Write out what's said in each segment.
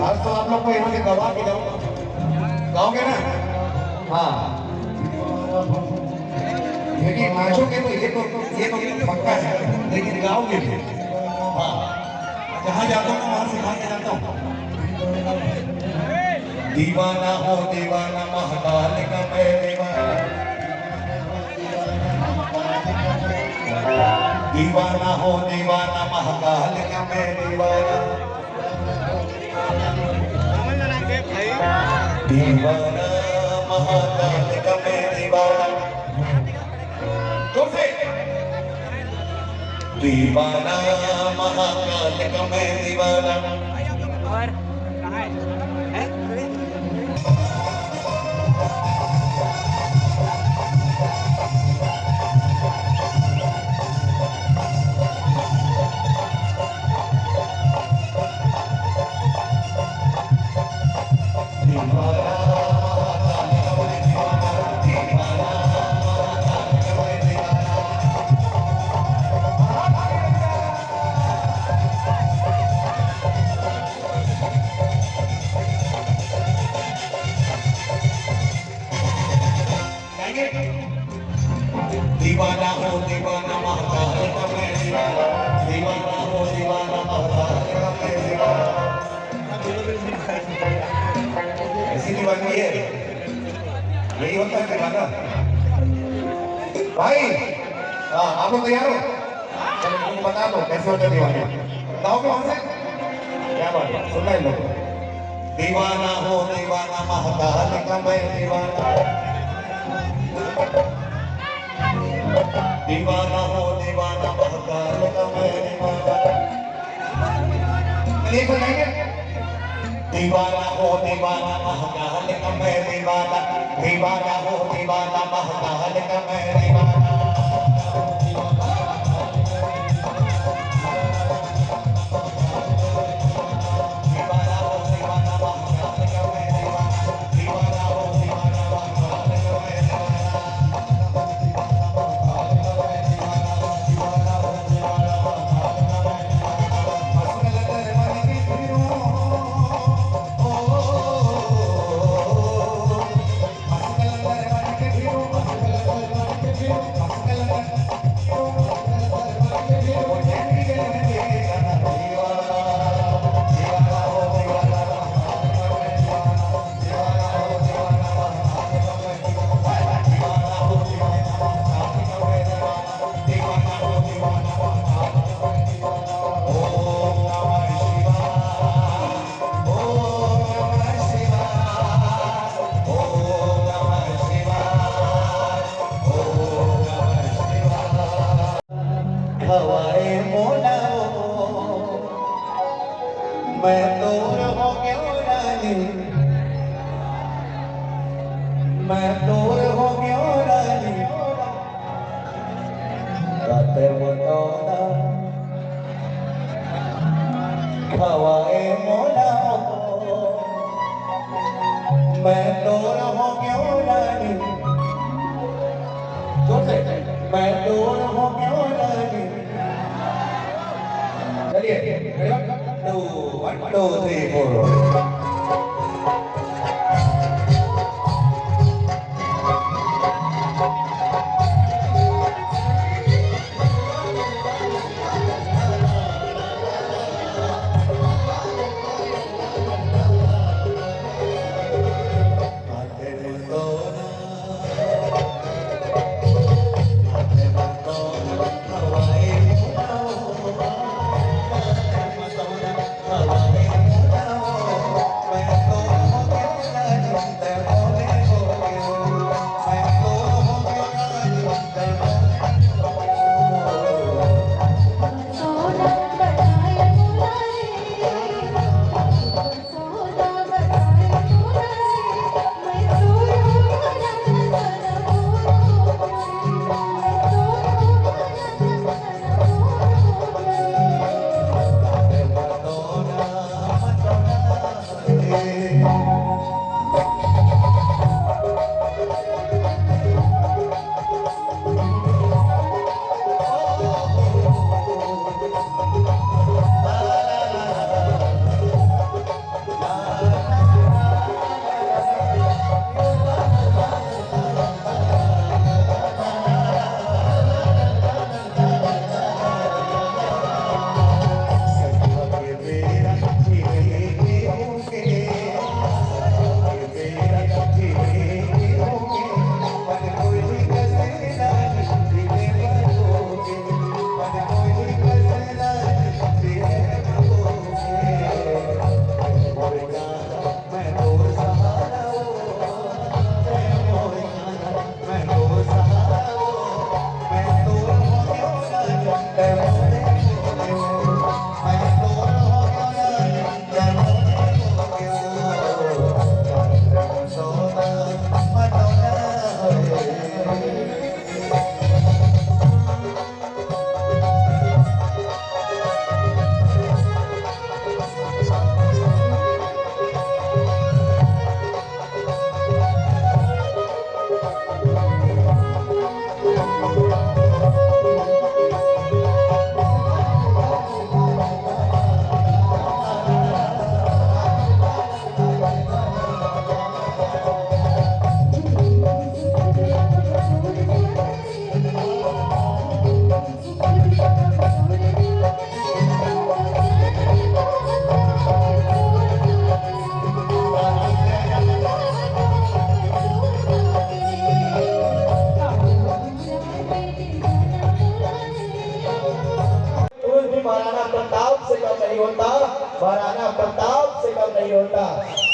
आज तो आप लोग को यहाँ से गवा के जाओ, गाओगे ना? हाँ, लेकिन नाचोगे तो ये तो पक्का है, लेकिन गाओगे भी। हाँ, जहाँ जाता हूँ वहाँ सिखा के जाता हूँ। दीवाना हो दीवाना महाकाल का मैं दीवाना, दीवाना हो दीवाना महाकाल का मैं दीवाना, दीवाना महाकाल का मैं दीवाना। तो से दीवाना महाकाल का मैं दीवाना। और कहाँ है? दीवाना हो दीवाना महाकाल का मैं दीवाना, दीवाना हो दीवाना महाकाल का मैं दीवाना। ऐसी दीवानी है, यही होता है दीवाना। भाई हाँ, आप लोग तैयार हो? चलो तुम बता दो कैसे होता है दीवाना, बताओगे वहां से? क्या बात है, सुनना है लोग। दीवाना हो दीवाना महाकाल का मैं दीवाना, दीवाना हो दीवाना महाकाल का मैं दीवाना। एक बताएंगे, दीवाना हो दीवाना महाकाल का मैं दीवाना, दीवाना हो दीवाना महाकाल का मैं दीवाना। मैं दूर हो गया रानी, मैं दूर हो गया रानी, रातें बताना हवाए मोला, मैं दूर हो गया रानी, जोर से मैं दूर हो गया रानी। चलिए 1 2 3 4।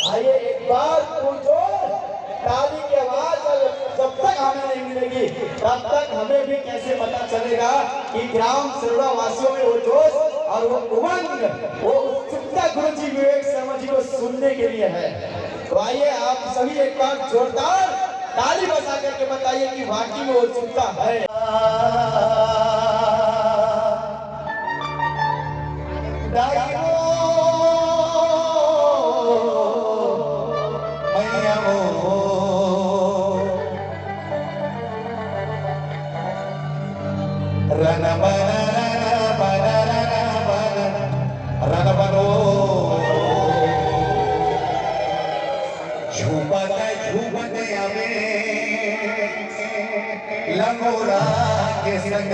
आइए एक बार पूछो ताली की आवाज जब तक हमें नहीं मिलेगी तब तक हमें भी कैसे पता चलेगा कि ग्राम सरोड़ा वासियों में वो जोश और वो उमंग, वो उत्सुकता गुरु जी विवेक शर्मा जी को सुनने के लिए है। तो आइए आप सभी एक बार जोरदार ताली बजा करके बताइए कि वाकई में वो उत्सुकता है। लंगोरा के संग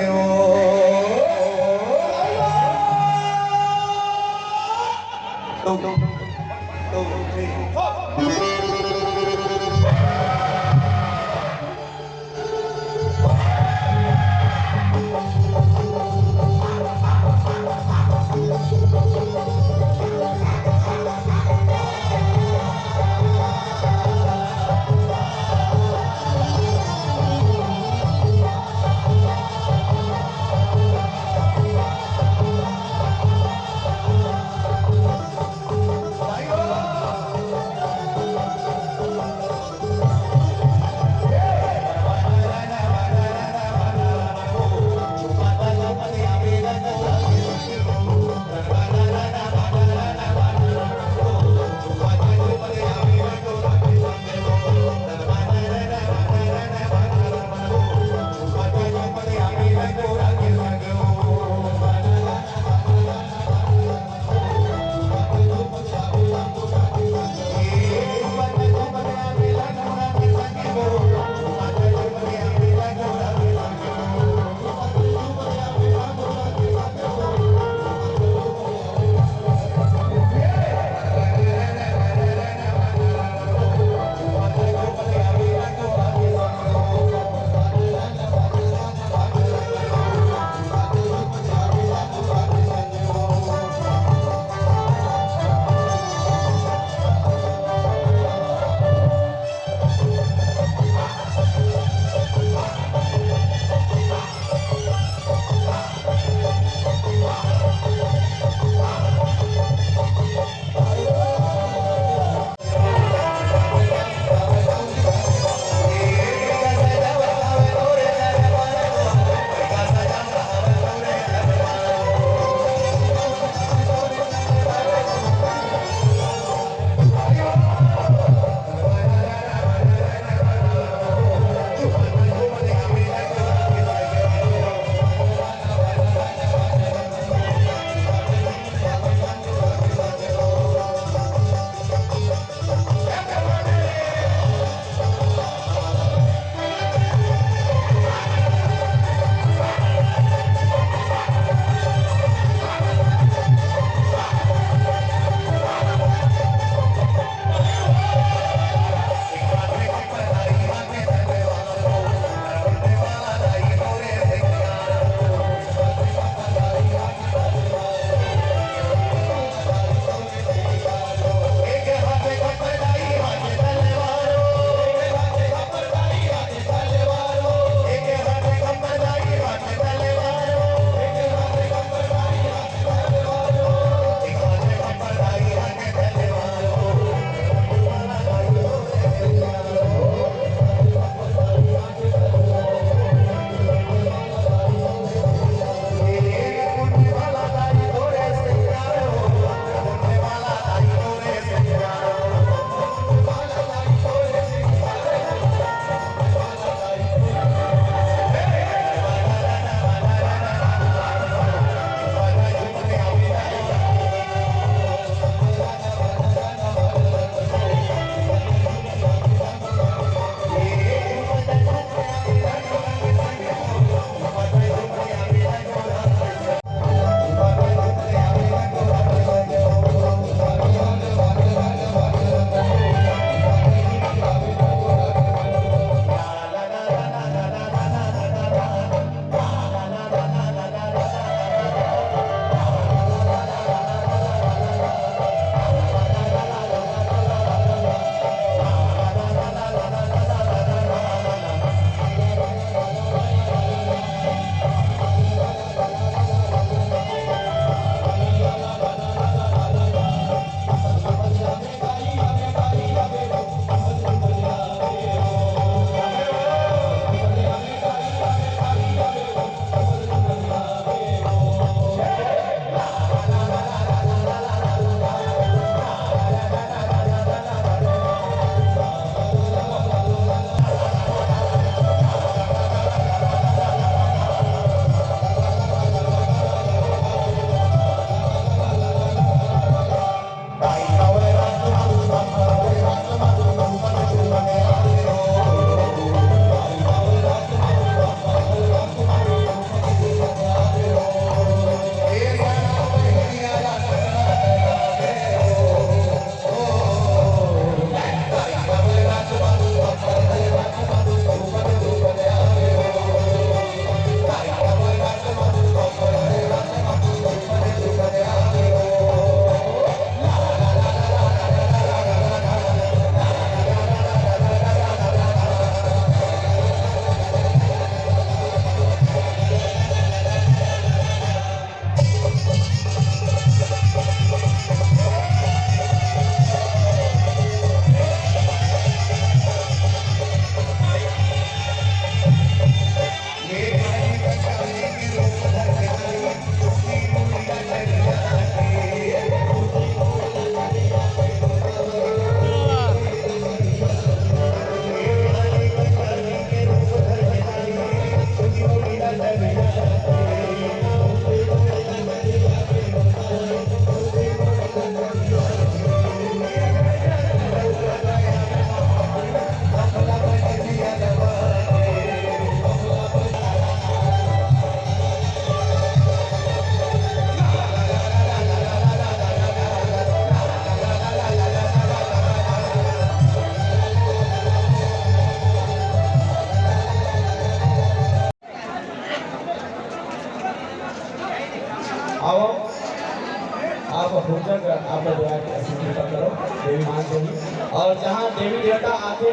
और जहाँ देवी देवता आते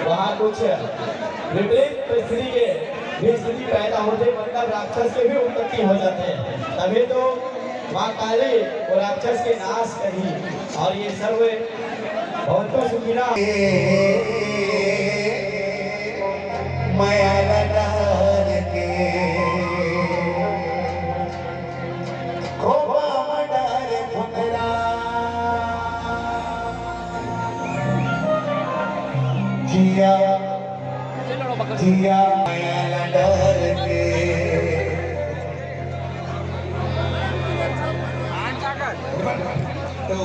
वहाँ कुछ विपरीत परिस्थिति के भी स्थिति पैदा होते, मतलब राक्षस के भी उत्पत्ति हो जाते हैं। तभी तो माँ काली वो राक्षस के नाश करी और ये सर्व बहुत सुखीना माया डार के खोबा मडार फुकरा जिया जिया माया डार के आण टाका. तो